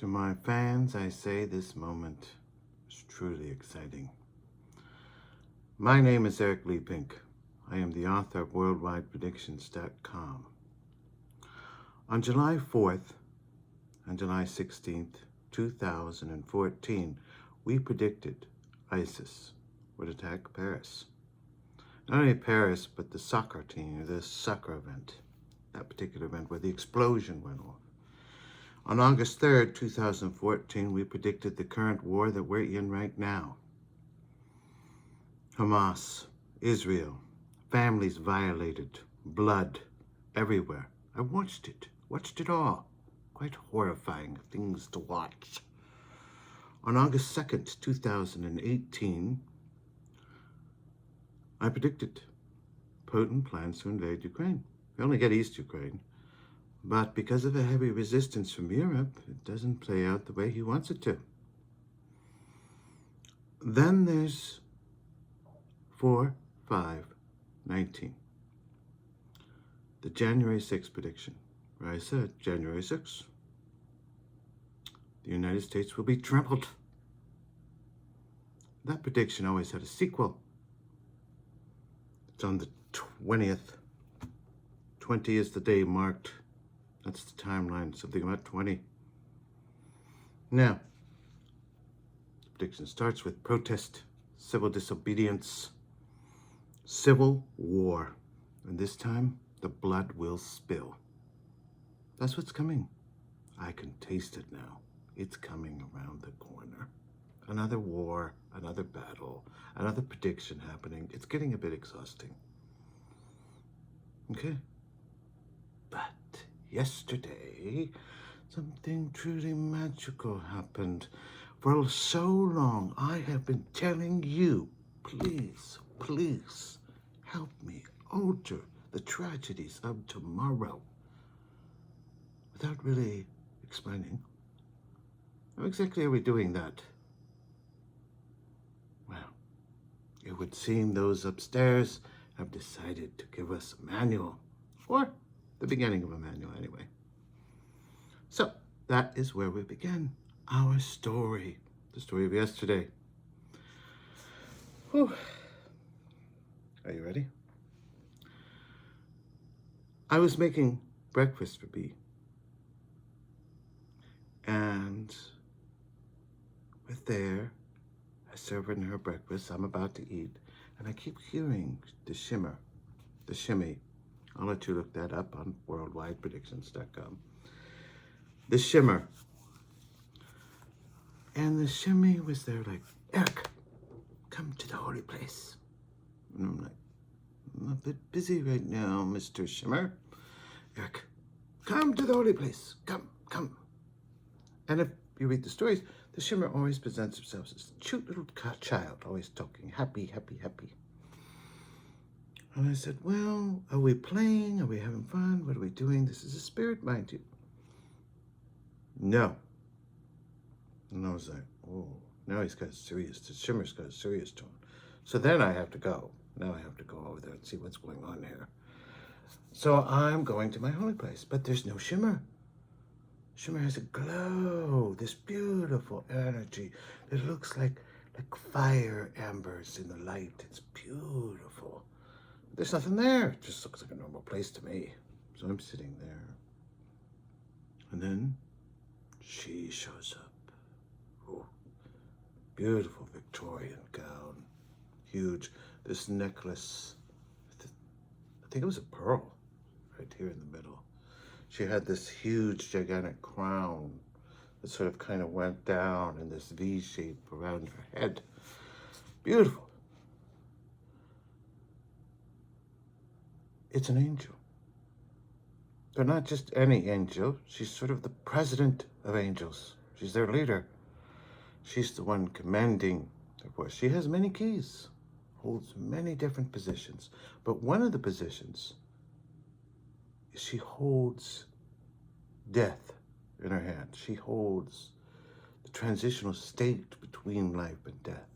To my fans, I say this moment is truly exciting. My name is Leigh-Pink. I am the author of WorldwidePredictions.com. On July 4th and July 16th, 2014, we predicted ISIS would attack Paris. Not only Paris, but the soccer team, the soccer event, that particular event where the explosion went off. On August 3rd, 2014, we predicted the current war that we're in right now. Hamas, Israel, families violated, blood everywhere. I watched it all. Quite horrifying things to watch. On August 2nd, 2018, I predicted Putin plans to invade Ukraine. We only get East Ukraine. But because of a heavy resistance from Europe, it doesn't play out the way he wants it to. Then there's 4/5/19. The January 6th prediction, where I said, January 6th, the United States will be trampled. That prediction always had a sequel. It's on the 20th. 20 is the day marked. That's the timeline, something about 20. Now, the prediction starts with protest, civil disobedience, civil war. And this time, the blood will spill. That's what's coming. I can taste it now. It's coming around the corner. Another war, another battle, another prediction happening. It's getting a bit exhausting. Okay? But yesterday, something truly magical happened. For so long, I have been telling you, please, please, help me alter the tragedies of tomorrow. Without really explaining, how exactly are we doing that? Well, it would seem those upstairs have decided to give us a manual, or the beginning of a manual anyway. So that is where we begin our story, the story of yesterday. Whew. Are you ready? I was making breakfast for Bee, and with there, I serve her breakfast. I'm about to eat, and I keep hearing the shimmy. I'll let you look that up on WorldwidePredictions.com. The shimmer. And the shimmy was there like, Eric, come to the holy place. And I'm like, I'm a bit busy right now, Mr. Shimmer. Eric, come to the holy place. Come. And if you read the stories, the shimmer always presents himself as a cute little child, always talking, happy, happy, happy. And I said, well, are we playing? Are we having fun? What are we doing? This is a spirit, mind you. No. And I was like, oh, now he's got serious, the shimmer's got a serious tone. So then I have to go. Now I have to go over there and see what's going on here. So I'm going to my holy place, but there's no shimmer. Shimmer has a glow, this beautiful energy that looks like fire embers in the light. It's beautiful. There's nothing there. It just looks like a normal place to me. So I'm sitting there. And then she shows up. Oh, beautiful Victorian gown. Huge. This necklace. I think it was a pearl right here in the middle. She had this huge, gigantic crown that sort of kind of went down in this V shape around her head. Beautiful. It's an angel. But not just any angel. She's sort of the president of angels. She's their leader. She's the one commanding their voice. She has many keys, holds many different positions. But one of the positions is she holds death in her hand. She holds the transitional state between life and death.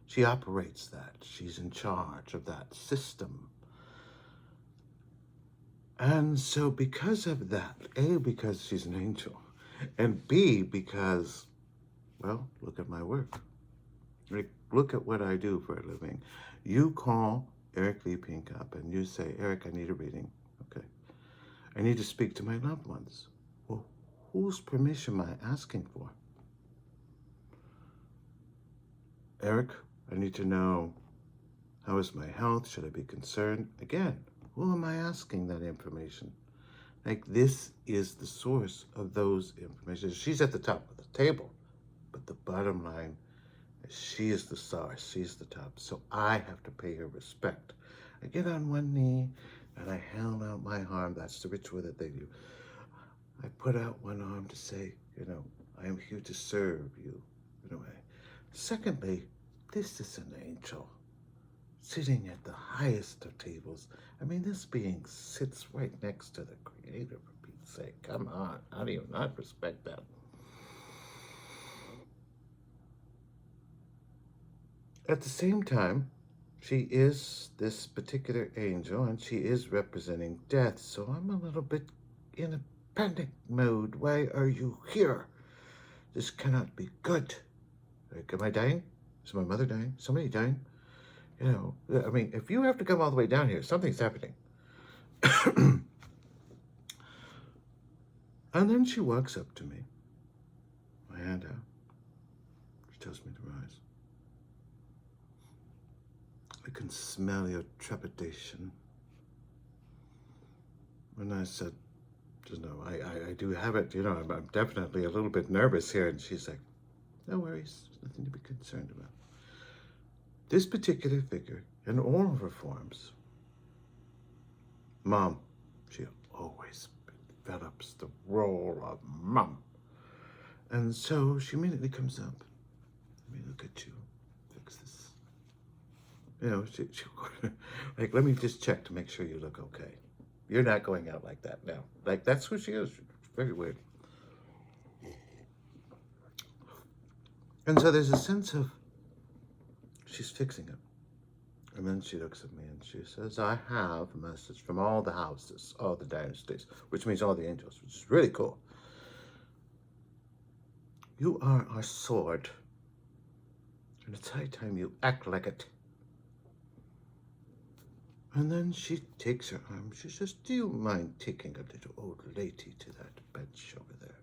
She operates that. She's in charge of that system. And so because of that, because she's an angel, And B, because, well, look at my work. Like, look at what I do for a living. You call Eric Leigh-Pink up and you say, Eric, I need a reading. Okay. I need to speak to my loved ones. Well, whose permission am I asking for? Eric, I need to know, how is my health? Should I be concerned? Again, who am I asking that information? Like, this is the source of those information. She's at the top of the table, but the bottom line is she is the star. She's the top. So I have to pay her respect. I get on one knee and I held out my arm. That's the ritual that they do. I put out one arm to say, I am here to serve you. Secondly, this is an angel sitting at the highest of tables. I mean, this being sits right next to the Creator, for Pete's sake. Come on, how do you not respect that? At the same time, she is this particular angel, and she is representing death, so I'm a little bit in a panic mode. Why are you here? This cannot be good. Like, am I dying? Is my mother dying? Somebody dying? I mean, if you have to come all the way down here, something's happening. And then she walks up to me, my hand out. She tells me to rise. I can smell your trepidation. And I said, I do have it, I'm definitely a little bit nervous here. And she's like, no worries, there's nothing to be concerned about. This particular figure, in all of her forms, Mom, she always develops the role of Mom. And so she immediately comes up. Let me look at you, fix this. She like, let me just check to make sure you look okay. You're not going out like that now. Like, that's who she is. It's very weird. And so there's a sense of, she's fixing it. And then she looks at me and she says, I have a message from all the houses, all the dynasties, which means all the angels, which is really cool. You are our sword, and it's high time you act like it. And then she takes her arm. She says, do you mind taking a little old lady to that bench over there?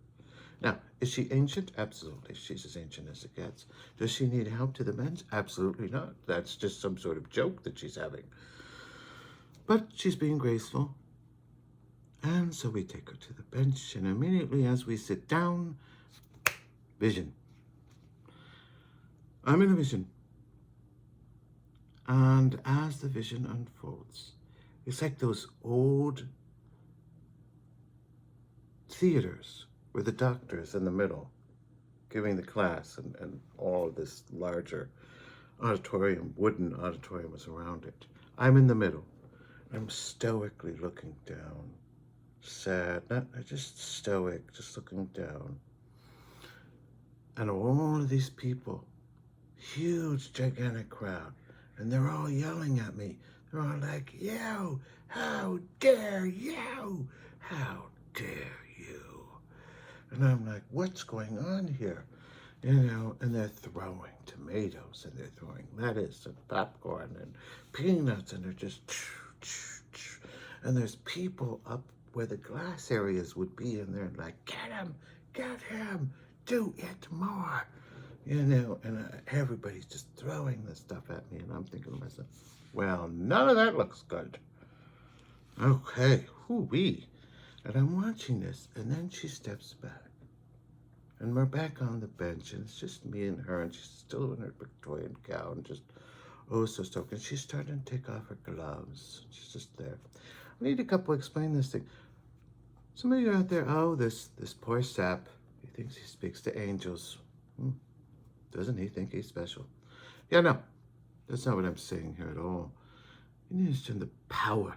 Now, is she ancient? Absolutely. She's as ancient as it gets. Does she need help to the men's? Absolutely not. That's just some sort of joke that she's having. But she's being graceful. And so we take her to the bench, and immediately as we sit down, vision. I'm in a vision. And as the vision unfolds, it's like those old theaters where the doctor's in the middle giving the class, and all of this larger auditorium, wooden auditorium is around it. I'm in the middle. I'm stoically looking down. Sad, not just stoic, just looking down. And all of these people, huge, gigantic crowd, and they're all yelling at me. They're all like, you, how dare you? How dare you? And I'm like, what's going on here? And they're throwing tomatoes, and they're throwing lettuce and popcorn and peanuts, and they're just, and there's people up where the glass areas would be, and they're like, get him, do it more. And everybody's just throwing this stuff at me, and I'm thinking to myself, well, none of that looks good. Okay, whoo-wee. And I'm watching this, and then she steps back. And we're back on the bench, and it's just me and her, and she's still in her Victorian gown, just oh so stoked. And she's starting to take off her gloves. She's just there. I need a couple explain this thing. Some of you out there, oh, this poor sap, he thinks he speaks to angels. Doesn't he think he's special? Yeah, no, that's not what I'm saying here at all. You need to understand the power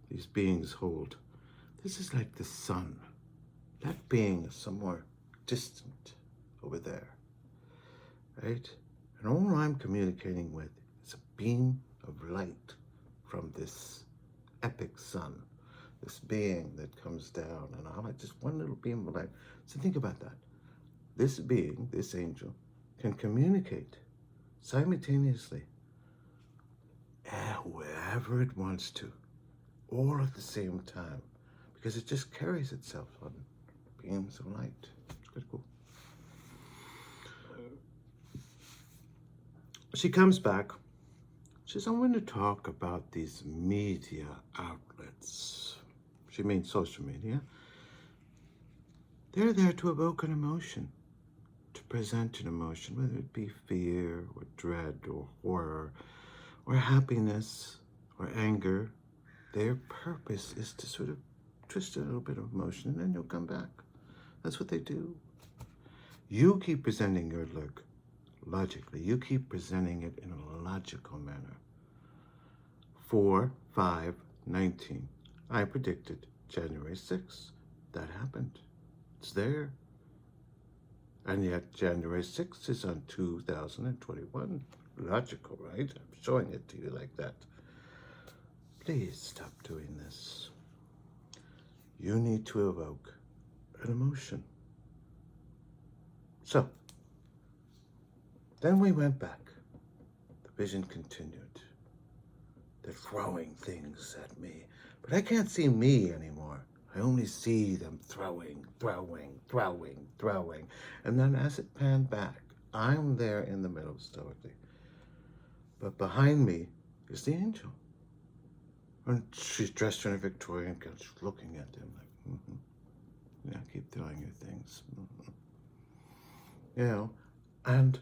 these beings hold. This is like the sun. That being is somewhere distant over there, right? And all I'm communicating with is a beam of light from this epic sun this being that comes down, and I'm like just one little beam of light. So think about that. This being, this angel, can communicate simultaneously wherever it wants to, all at the same time, because it just carries itself on beams of light. It's pretty cool. She comes back. She says, I want to talk about these media outlets. She means social media. They're there to evoke an emotion, to present an emotion, whether it be fear or dread or horror or happiness or anger. Their purpose is to sort of twist a little bit of emotion, and then you'll come back. That's what they do. You keep presenting your look logically. You keep presenting it in a logical manner. 4/5/19. I predicted January 6th. That happened. It's there. And yet January 6th is on 2021. Logical, right? I'm showing it to you like that. Please stop doing this. You need to evoke an emotion. So, then we went back. The vision continued. They're throwing things at me, but I can't see me anymore. I only see them throwing. And then as it panned back, I'm there in the middle stoically. But behind me is the angel. And she's dressed in a Victorian gown. She's looking at them like, yeah, keep throwing your things. You know, and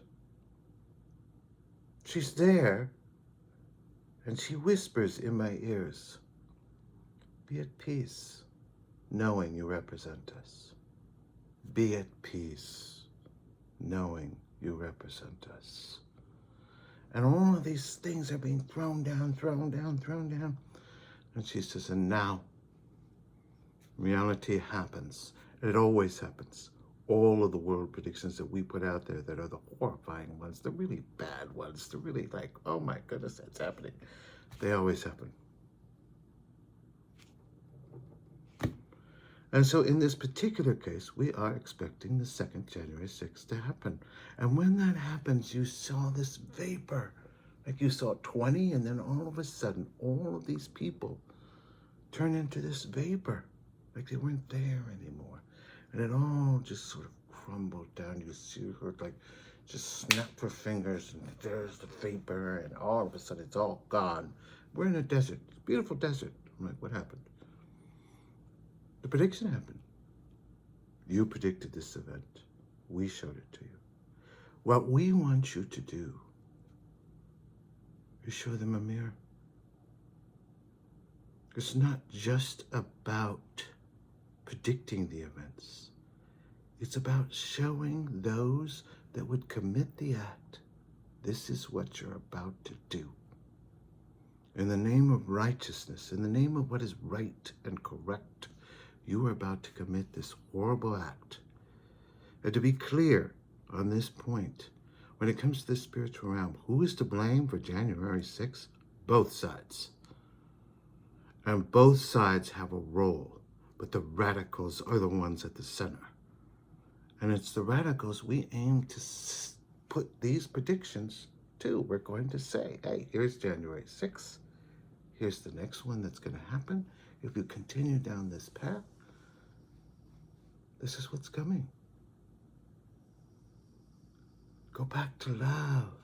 she's there, and she whispers in my ears, be at peace, knowing you represent us. Be at peace, knowing you represent us. And all of these things are being thrown down. And she says, and now, reality happens. It always happens. All of the world predictions that we put out there that are the horrifying ones, the really bad ones, the really like, oh my goodness, that's happening. They always happen. And so in this particular case, we are expecting the 2nd January 6th to happen. And when that happens, you saw this vapor. Like you saw 20, and then all of a sudden, all of these people turn into this vapor. Like they weren't there anymore. And it all just sort of crumbled down. You see her like just snap her fingers, and there's the vapor, and all of a sudden it's all gone. We're in a desert, beautiful desert. I'm like, what happened? The prediction happened. You predicted this event. We showed it to you. What we want you to do is show them a mirror. It's not just about predicting the events. It's about showing those that would commit the act, this is what you're about to do. In the name of righteousness, in the name of what is right and correct, you are about to commit this horrible act. And to be clear on this point, when it comes to the spiritual realm, who is to blame for January 6th? Both sides. And both sides have a role, but the radicals are the ones at the center. And it's the radicals we aim to put these predictions to. We're going to say, hey, here's January 6th. Here's the next one that's going to happen. If you continue down this path, this is what's coming. Go back to love.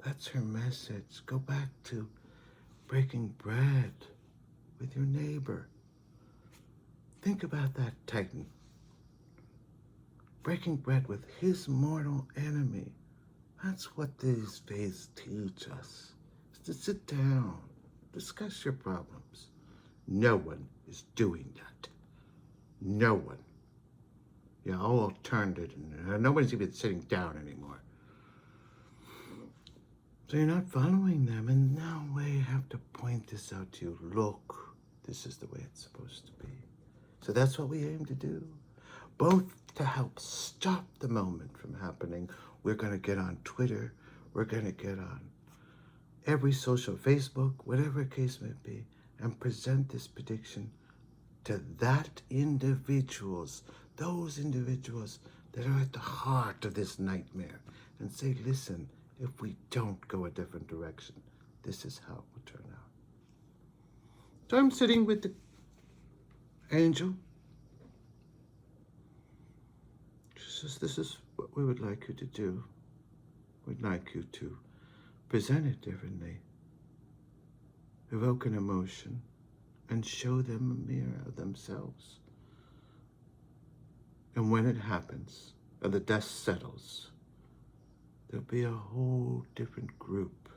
That's her message. Go back to breaking bread with your neighbor. Think about that Titan. Breaking bread with his mortal enemy. That's what these faiths teach us. Is to sit down, discuss your problems. No one is doing that. No one. Yeah, all turned it, and nobody's even sitting down anymore. So you're not following them, and now we have to point this out to you. Look, this is the way it's supposed to be. So that's what we aim to do. Both to help stop the moment from happening. We're going to get on Twitter. We're going to get on every social, Facebook, whatever the case may be, and present this prediction to those individuals that are at the heart of this nightmare, and say, listen, if we don't go a different direction, this is how it will turn out. So I'm sitting with the angel. She says, this is what we would like you to do. We'd like you to present it differently, evoke an emotion, and show them a mirror of themselves. And when it happens, and the dust settles, there'll be a whole different group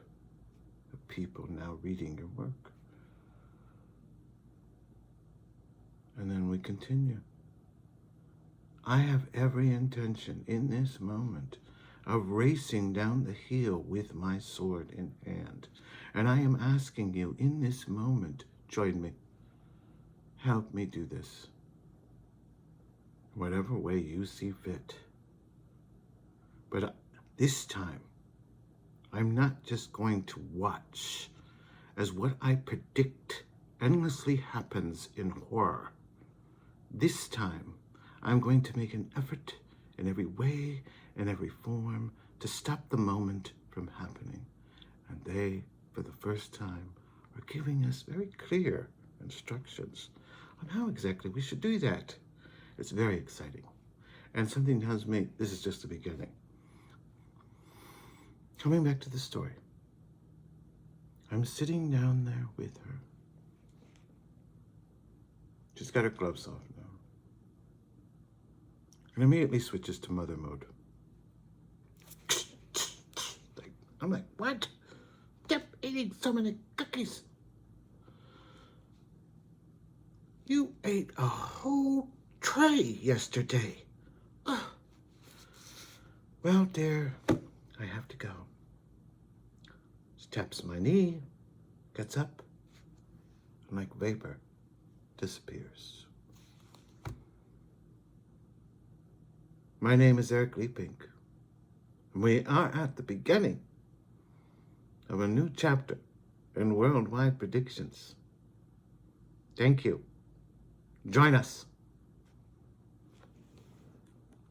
of people now reading your work. And then we continue. I have every intention in this moment of racing down the hill with my sword in hand. And I am asking you in this moment, join me. Help me do this. Whatever way you see fit. But this time, I'm not just going to watch as what I predict endlessly happens in horror. This time, I'm going to make an effort in every way, in every form, to stop the moment from happening. And they, for the first time, are giving us very clear instructions on how exactly we should do that. It's very exciting. And something tells me this is just the beginning. Coming back to the story, I'm sitting down there with her. She's got her gloves off now. And immediately switches to mother mode. I'm like, what? Stop eating so many cookies. You ate a whole tray yesterday. Ugh. Well, dear, I have to go. She taps my knee, gets up, and like vapor, disappears. My name is Leigh-Pink, and we are at the beginning of a new chapter in Worldwide Predictions. Thank you. Join us.